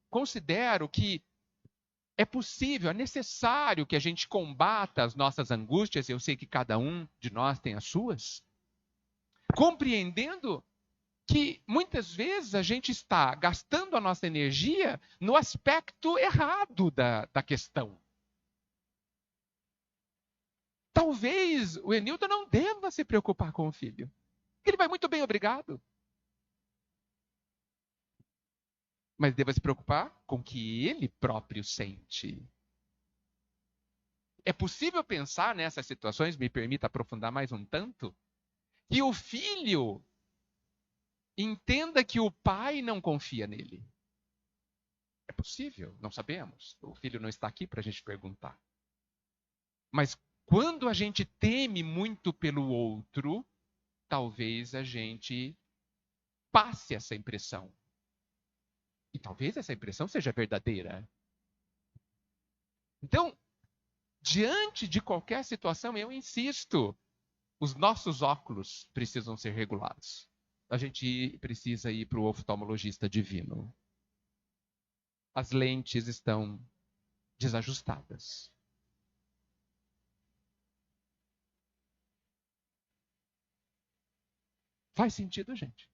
considero que é possível, é necessário que a gente combata as nossas angústias. Eu sei que cada um de nós tem as suas. Compreendendo que muitas vezes a gente está gastando a nossa energia no aspecto errado da questão. Talvez o Enilton não deva se preocupar com o filho. Ele vai muito bem, obrigado. mas deva se preocupar com o que ele próprio sente. É possível pensar nessas situações, me permita aprofundar mais um tanto, que o filho entenda que o pai não confia nele. É possível, não sabemos. O filho não está aqui para a gente perguntar. Mas quando a gente teme muito pelo outro, talvez a gente passe essa impressão. E talvez essa impressão seja verdadeira. Então, diante de qualquer situação, eu insisto, os nossos óculos precisam ser regulados. A gente precisa ir para o oftalmologista divino. As lentes estão desajustadas. Faz sentido, gente?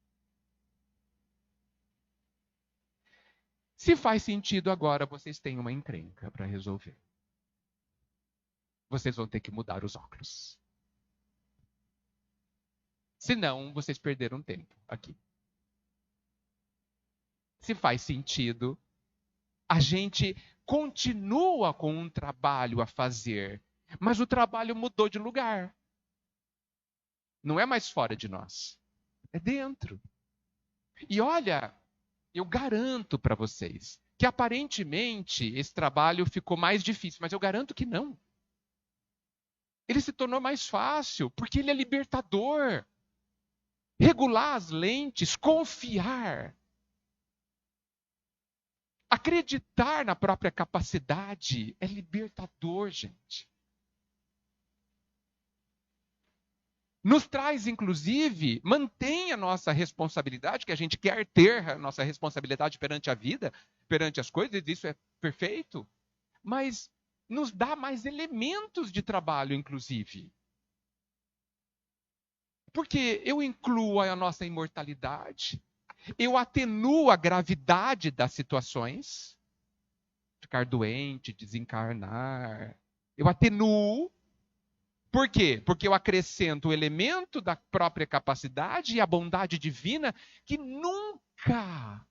Se faz sentido agora, vocês têm uma encrenca para resolver. Vocês vão ter que mudar os óculos. Senão, vocês perderam tempo aqui. Se faz sentido, a gente continua com um trabalho a fazer, mas o trabalho mudou de lugar. Não é mais fora de nós, é dentro. E olha, eu garanto para vocês que aparentemente esse trabalho ficou mais difícil, mas eu garanto que não. Ele se tornou mais fácil, porque ele é libertador. Regular as lentes, confiar. Acreditar na própria capacidade é libertador, gente. Nos traz, inclusive, mantém a nossa responsabilidade, que a gente quer ter a nossa responsabilidade perante a vida, perante as coisas, isso é perfeito, mas nos dá mais elementos de trabalho, inclusive. Porque eu incluo a nossa imortalidade, eu atenuo a gravidade das situações, ficar doente, desencarnar, eu atenuo. Por quê? Porque eu acrescento o elemento da própria capacidade e a bondade divina que nunca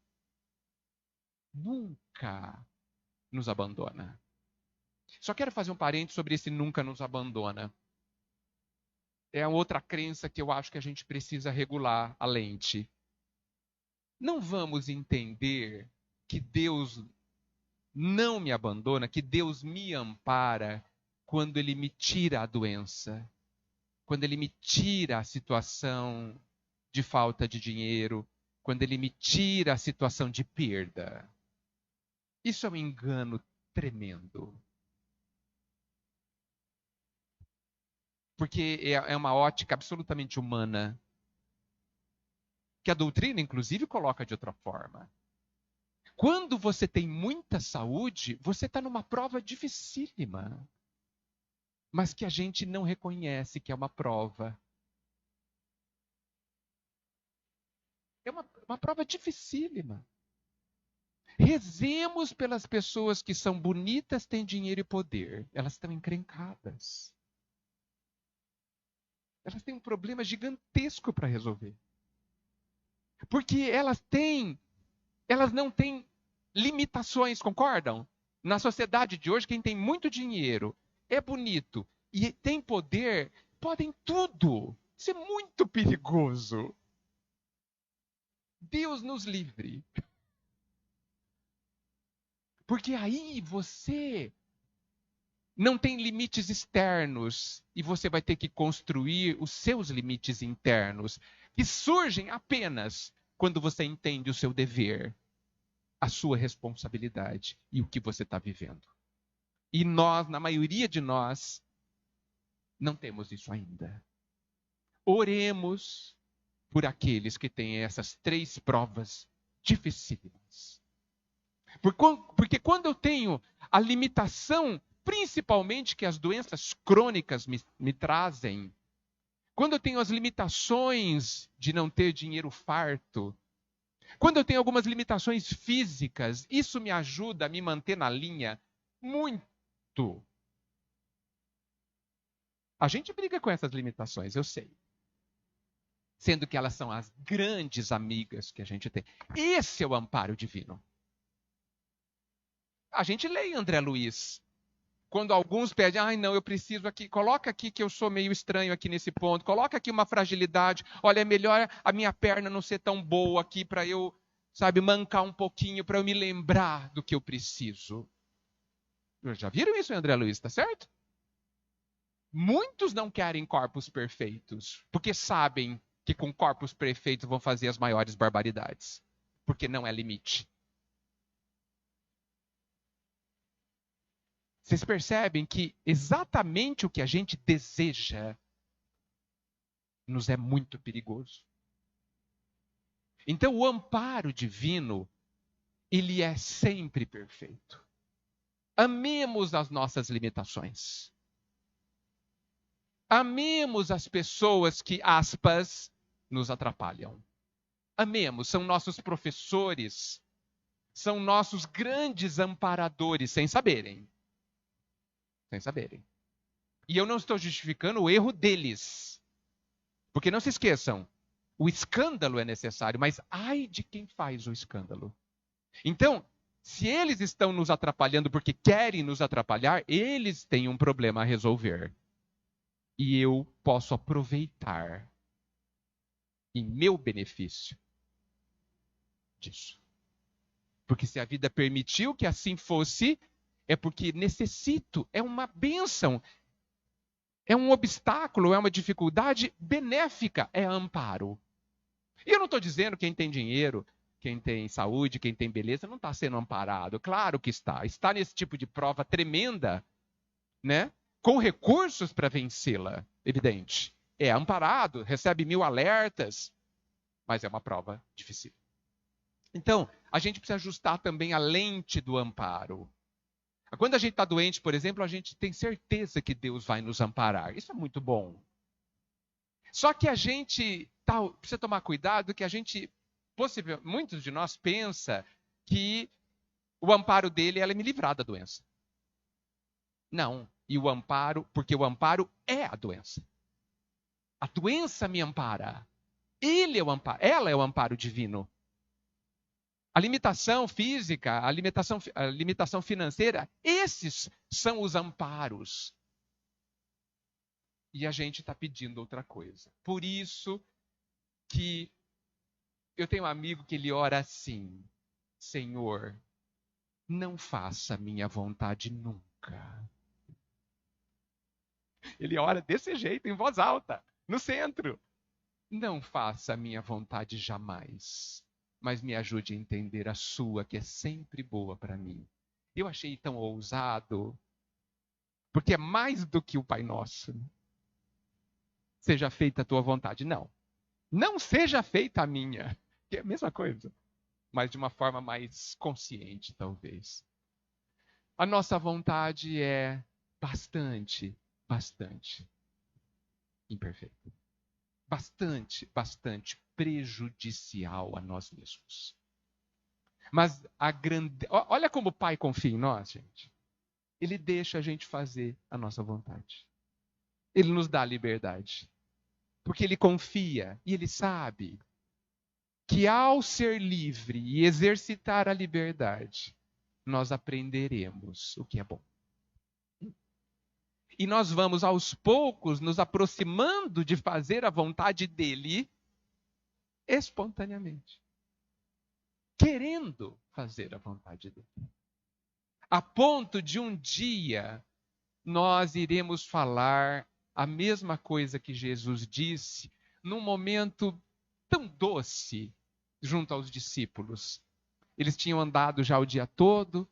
nos abandona. Só quero fazer um parênteses sobre esse nunca nos abandona. É a outra crença que eu acho que a gente precisa regular a lente. Não vamos entender que Deus não me abandona, que Deus me ampara quando Ele me tira a doença, quando Ele me tira a situação de falta de dinheiro, quando Ele me tira a situação de perda. Isso é um engano tremendo. Porque é uma ótica absolutamente humana, que a doutrina, inclusive, coloca de outra forma. Quando você tem muita saúde, você está numa prova dificílima, mas que a gente não reconhece que é uma prova. É uma prova dificílima. Rezemos pelas pessoas que são bonitas, têm dinheiro e poder. Elas estão encrencadas. Elas têm um problema gigantesco para resolver. Porque elas não têm limitações, concordam? Na sociedade de hoje, quem tem muito dinheiro, é bonito e tem poder, podem tudo. Isso é muito perigoso. Deus nos livre. Porque aí você não tem limites externos e você vai ter que construir os seus limites internos, que surgem apenas quando você entende o seu dever, a sua responsabilidade e o que você está vivendo. E nós, na maioria de nós, não temos isso ainda. Oremos por aqueles que têm essas 3 provas dificílimas. Porque quando eu tenho a limitação, principalmente que as doenças crônicas me trazem, quando eu tenho as limitações de não ter dinheiro farto, quando eu tenho algumas limitações físicas, isso me ajuda a me manter na linha muito. A gente briga com essas limitações, eu sei. Sendo que elas são as grandes amigas que a gente tem. Esse é o amparo divino. A gente lê em André Luiz. Quando alguns pedem, ai não, eu preciso aqui, coloca aqui que eu sou meio estranho aqui nesse ponto, coloca aqui uma fragilidade, olha, é melhor a minha perna não ser tão boa aqui para eu, sabe, mancar um pouquinho, para eu me lembrar do que eu preciso. Já viram isso em André Luiz, tá certo? Muitos não querem corpos perfeitos, porque sabem que com corpos perfeitos vão fazer as maiores barbaridades, porque não é limite. Vocês percebem que exatamente o que a gente deseja nos é muito perigoso. Então, o amparo divino, ele é sempre perfeito. Amemos as nossas limitações. Amemos as pessoas que, aspas, nos atrapalham. Amemos, são nossos professores, são nossos grandes amparadores, sem saberem. Sem saberem. E eu não estou justificando o erro deles. Porque não se esqueçam, o escândalo é necessário, mas ai de quem faz o escândalo. Então, se eles estão nos atrapalhando porque querem nos atrapalhar, eles têm um problema a resolver. E eu posso aproveitar em meu benefício disso. Porque se a vida permitiu que assim fosse, é porque necessito, é uma bênção, é um obstáculo, é uma dificuldade benéfica, é amparo. E eu não estou dizendo quem tem dinheiro, quem tem saúde, quem tem beleza, não está sendo amparado. Claro que está. Está nesse tipo de prova tremenda, né? Com recursos para vencê-la, evidente. É amparado, recebe 1000 alertas, mas é uma prova difícil. Então, a gente precisa ajustar também a lente do amparo. Quando a gente está doente, por exemplo, a gente tem certeza que Deus vai nos amparar. Isso é muito bom. Só que a gente precisa tomar cuidado que a gente, muitos de nós pensa que o amparo dele é me livrar da doença. Não. E o amparo, porque o amparo é a doença. A doença me ampara. Ele é o amparo, ela é o amparo divino. A limitação física, a limitação financeira, esses são os amparos. E a gente está pedindo outra coisa. Por isso que eu tenho um amigo que ele ora assim: Senhor, não faça minha vontade nunca. Ele ora desse jeito, em voz alta, no centro. Não faça a minha vontade jamais, mas me ajude a entender a sua, que é sempre boa para mim. Eu achei tão ousado, porque é mais do que o Pai Nosso. Seja feita a tua vontade. Não. Não seja feita a minha, que é a mesma coisa, mas de uma forma mais consciente, talvez. A nossa vontade é bastante imperfeita. Bastante prejudicial a nós mesmos. Mas olha como o Pai confia em nós, gente. Ele deixa a gente fazer a nossa vontade. Ele nos dá liberdade. Porque ele confia e ele sabe que ao ser livre e exercitar a liberdade, nós aprenderemos o que é bom. E nós vamos aos poucos nos aproximando de fazer a vontade dele espontaneamente. Querendo fazer a vontade dele. A ponto de um dia nós iremos falar a mesma coisa que Jesus disse num momento tão doce junto aos discípulos. Eles tinham andado já o dia todo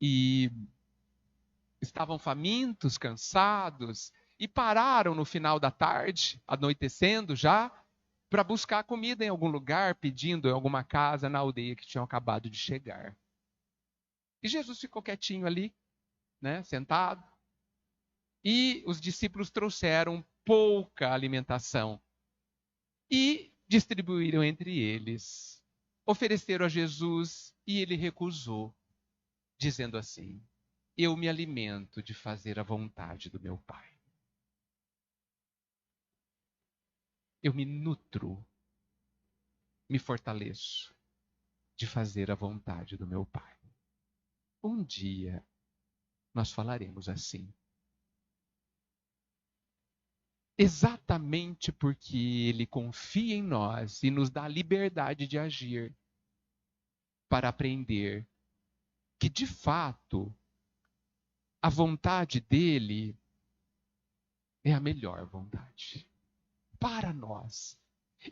e estavam famintos, cansados, e pararam no final da tarde, anoitecendo já, para buscar comida em algum lugar, pedindo em alguma casa na aldeia que tinham acabado de chegar. E Jesus ficou quietinho ali, né, sentado, e os discípulos trouxeram pouca alimentação e distribuíram entre eles. Ofereceram a Jesus e ele recusou, dizendo assim: eu me alimento de fazer a vontade do meu Pai. Eu me nutro, me fortaleço de fazer a vontade do meu Pai. um dia nós falaremos assim. Exatamente porque Ele confia em nós e nos dá a liberdade de agir para aprender que, de fato, a vontade dele é a melhor vontade para nós.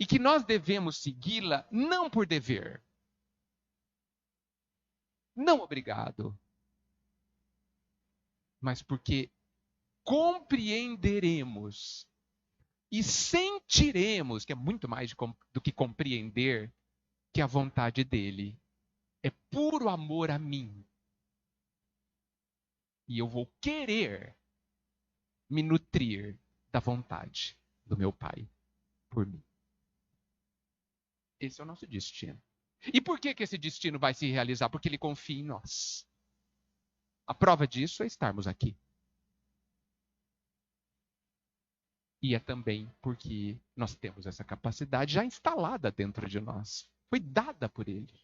E que nós devemos segui-la não por dever, não obrigado, mas porque compreenderemos e sentiremos, que é muito mais do que compreender, que a vontade dele é puro amor a mim. E eu vou querer me nutrir da vontade do meu Pai por mim. Esse é o nosso destino. E por que esse destino vai se realizar? Porque ele confia em nós. A prova disso é estarmos aqui. E é também porque nós temos essa capacidade já instalada dentro de nós. Foi dada por ele.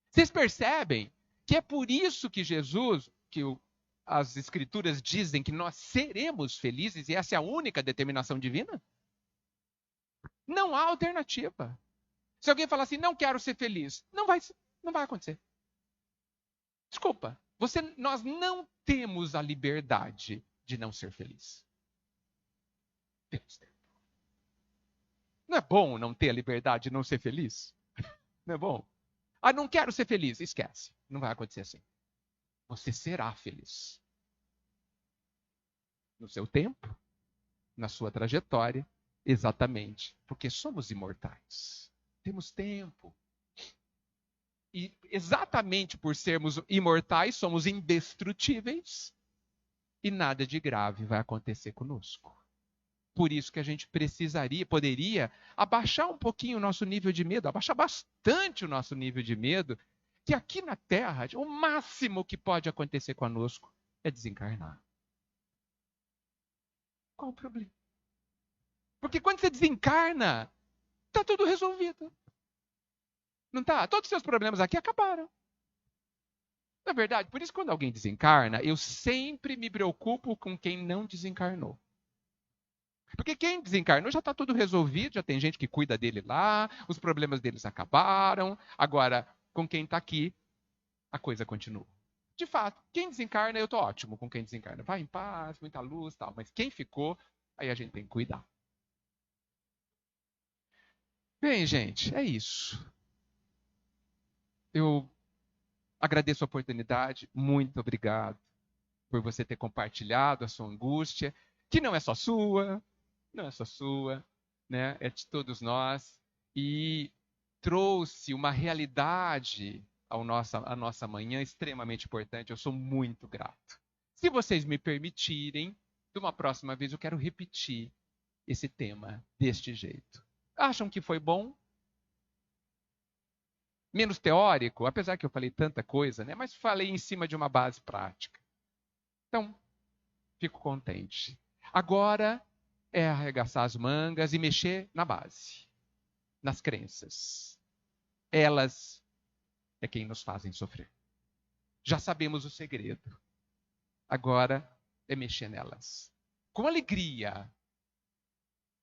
Vocês percebem que é por isso que Jesus, as Escrituras dizem que nós seremos felizes e essa é a única determinação divina? Não há alternativa. Se alguém falar assim, não quero ser feliz, não vai acontecer. Desculpa, nós não temos a liberdade de não ser feliz. Temos tempo. Não é bom não ter a liberdade de não ser feliz? Não é bom? Ah, não quero ser feliz. Esquece. Não vai acontecer assim. Você será feliz. No seu tempo, na sua trajetória, exatamente. Porque somos imortais. Temos tempo. E exatamente por sermos imortais, somos indestrutíveis. E nada de grave vai acontecer conosco. Por isso que a gente poderia abaixar um pouquinho o nosso nível de medo, abaixar bastante o nosso nível de medo, que aqui na Terra, o máximo que pode acontecer conosco é desencarnar. Qual o problema? Porque quando você desencarna, está tudo resolvido. Não está? Todos os seus problemas aqui acabaram. Na verdade, por isso quando alguém desencarna, eu sempre me preocupo com quem não desencarnou. Porque quem desencarnou já está tudo resolvido, já tem gente que cuida dele lá, os problemas deles acabaram. Agora, com quem está aqui, a coisa continua. De fato, quem desencarna, eu estou ótimo com quem desencarna. Vai em paz, muita luz e tal. Mas quem ficou, aí a gente tem que cuidar. Bem, gente, é isso. Eu agradeço a oportunidade. Muito obrigado por você ter compartilhado a sua angústia, que não é só sua, né? É de todos nós. E trouxe uma realidade à nossa manhã extremamente importante. Eu sou muito grato. Se vocês me permitirem, de uma próxima vez eu quero repetir esse tema deste jeito. Acham que foi bom? Menos teórico, apesar que eu falei tanta coisa, né? Mas falei em cima de uma base prática. Então, fico contente. Agora é arregaçar as mangas e mexer na base, nas crenças. Elas é quem nos fazem sofrer. Já sabemos o segredo. Agora é mexer nelas. Com alegria,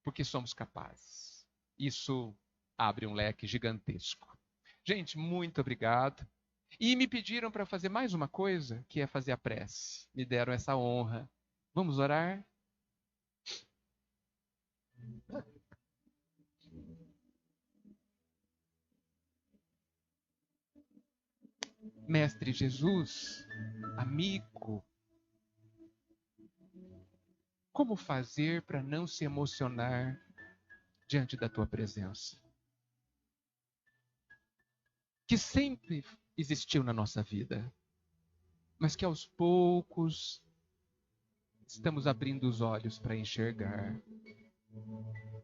porque somos capazes. Isso abre um leque gigantesco. Gente, muito obrigado. E me pediram para fazer mais uma coisa, que é fazer a prece. Me deram essa honra. Vamos orar? Mestre Jesus, amigo, como fazer para não se emocionar diante da tua presença? Que sempre existiu na nossa vida, mas que aos poucos estamos abrindo os olhos para enxergar,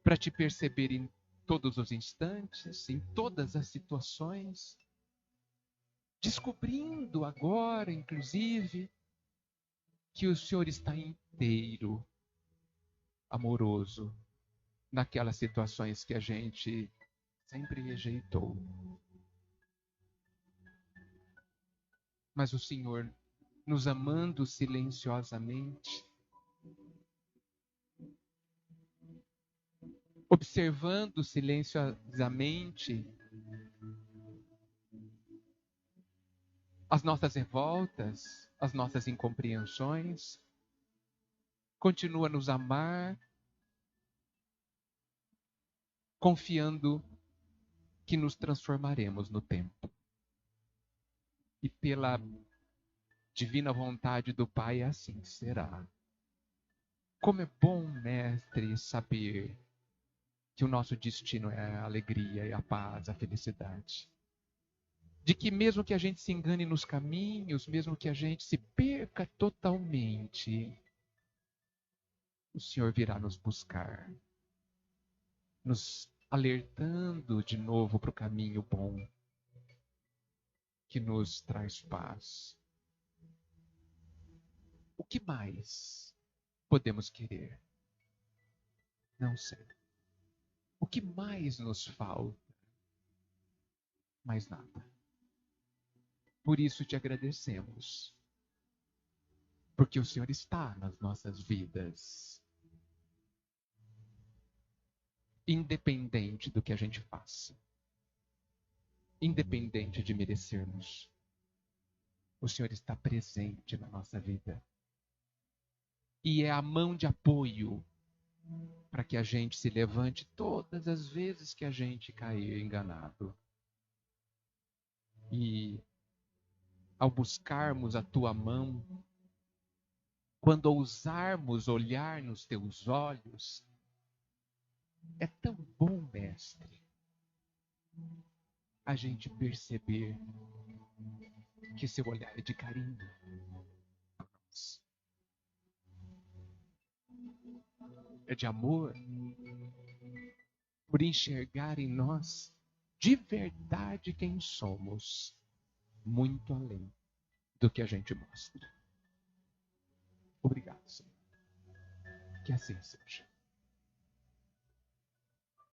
para te perceber em todos os instantes, em todas as situações, descobrindo agora, inclusive, que o Senhor está inteiro, amoroso, naquelas situações que a gente sempre rejeitou. mas o Senhor, nos amando silenciosamente, observando silenciosamente as nossas revoltas, as nossas incompreensões, continua a nos amar, confiando que nos transformaremos no tempo. E pela divina vontade do Pai, assim será. Como é bom, Mestre, saber que o nosso destino é a alegria e a paz, a felicidade. De que mesmo que a gente se engane nos caminhos, mesmo que a gente se perca totalmente, o Senhor virá nos buscar, nos alertando de novo para o caminho bom, que nos traz paz. O que mais podemos querer? Não sei. O que mais nos falta? Mais nada. Por isso te agradecemos. Porque o Senhor está nas nossas vidas. Independente do que a gente faça. Independente de merecermos. O Senhor está presente na nossa vida. E é a mão de apoio para que a gente se levante todas as vezes que a gente cair enganado. E ao buscarmos a tua mão, quando ousarmos olhar nos teus olhos, é tão bom, Mestre, a gente perceber que seu olhar é de carinho por nós. É de amor, por enxergar em nós de verdade quem somos, muito além do que a gente mostra. Obrigado, Senhor. Que assim seja.